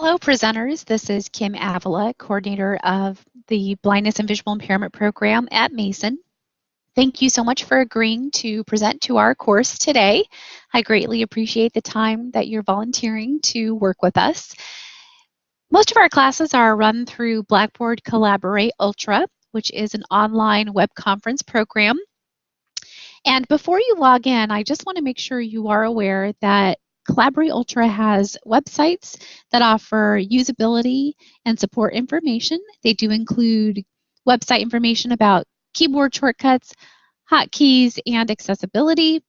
Hello, presenters. This is Kim Avila, coordinator of the Blindness and Visual Impairment Program at Mason. Thank you so much for agreeing to present to our course today. I greatly appreciate the time that you're volunteering to work with us. Most of our classes are run through Blackboard Collaborate Ultra, which is an online web conference program. And before you log in, I just want to make sure you are aware that Collaborate Ultra has websites that offer usability and support information. They do include website information about keyboard shortcuts, hotkeys, and accessibility.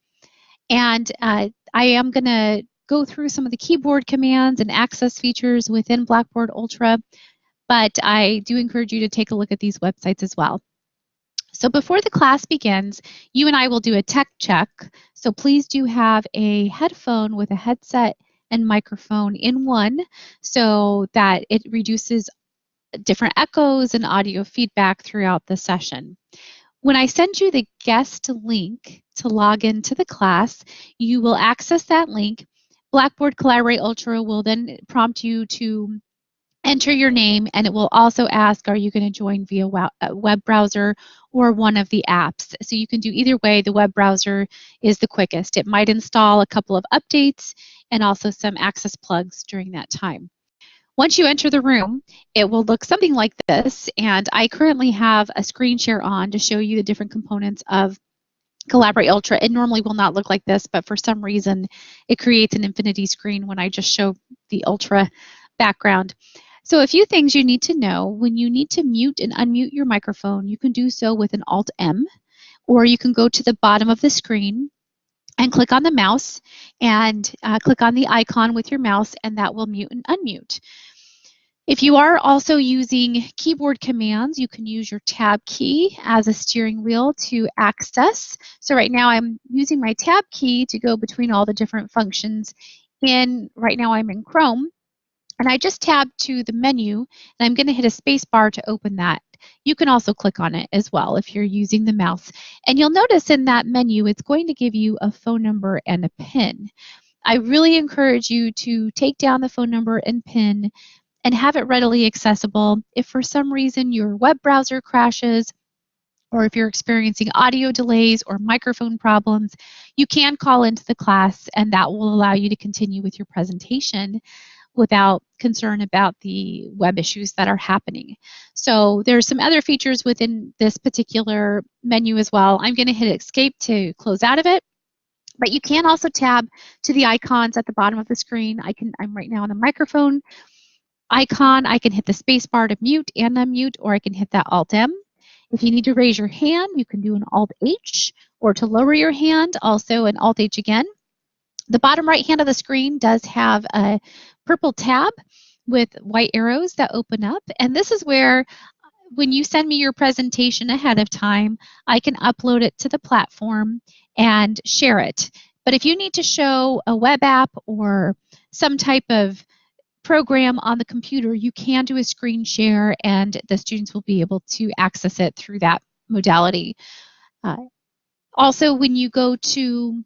And I am going to go through some of the keyboard commands and access features within Blackboard Ultra, but I do encourage you to take a look at these websites as well. So before the class begins, you and I will do a tech check. So please do have a headphone with a headset and microphone in one so that it reduces different echoes and audio feedback throughout the session. When I send you the guest link to log into the class, you will access that link. Blackboard Collaborate Ultra will then prompt you to enter your name, and it will also ask, are you going to join via web browser or one of the apps? So you can do either way. The web browser is the quickest. It might install a couple of updates and also some access plugs during that time. Once you enter the room, it will look something like this, and I currently have a screen share on to show you the different components of Collaborate Ultra. It normally will not look like this, but for some reason it creates an infinity screen when I just show the Ultra background. So a few things you need to know: when you need to mute and unmute your microphone, you can do so with an Alt-M, or you can go to the bottom of the screen and click on the mouse and click on the icon with your mouse, and that will mute and unmute. If you are also using keyboard commands, you can use your Tab key as a steering wheel to access. So right now I'm using my Tab key to go between all the different functions. Right now I'm in Chrome. And I just tabbed to the menu, and I'm going to hit a space bar to open that. You can also click on it as well if you're using the mouse. And you'll notice in that menu, it's going to give you a phone number and a PIN. I really encourage you to take down the phone number and PIN and have it readily accessible. If for some reason your web browser crashes, or if you're experiencing audio delays or microphone problems, you can call into the class, and that will allow you to continue with your presentation without concern about the web issues that are happening. So there's some other features within this particular menu as well. I'm going to hit escape to close out of it, but you can also tab to the icons at the bottom of the screen. I'm right now on the microphone icon. I can hit the space bar to mute and unmute, or I can hit that Alt-M. If you need to raise your hand, you can do an Alt-H, or to lower your hand, also an Alt-H again. The bottom right hand of the screen does have a purple tab with white arrows that open up, and this is where, when you send me your presentation ahead of time, I can upload it to the platform and share it. But if you need to show a web app or some type of program on the computer, you can do a screen share, and the students will be able to access it through that modality. Also, when you go to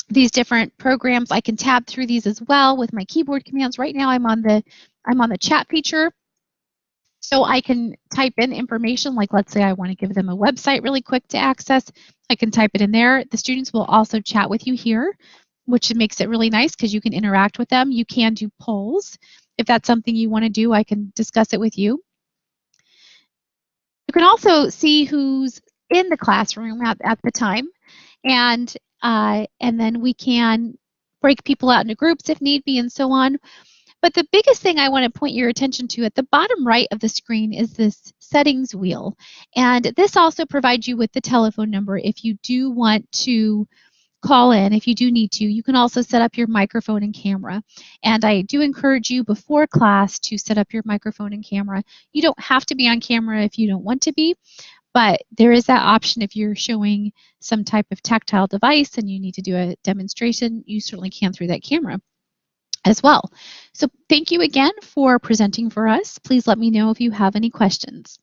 these different programs, I can tab through these as well with my keyboard commands. Right now I'm on the chat feature, so I can type in information, like let's say I want to give them a website really quick to access. I can type it in there. The students will also chat with you here, which makes it really nice because you can interact with them. You can do polls. If that's something you want to do, I can discuss it with you. You can also see who's in the classroom at the time, and then we can break people out into groups if need be, and so on. But the biggest thing I want to point your attention to at the bottom right of the screen is this settings wheel. And this also provides you with the telephone number if you do want to call in. If you do need to, you can also set up your microphone and camera. And I do encourage you before class to set up your microphone and camera. You don't have to be on camera if you don't want to be, but there is that option if you're showing some type of tactile device and you need to do a demonstration, you certainly can through that camera as well. So thank you again for presenting for us. Please let me know if you have any questions.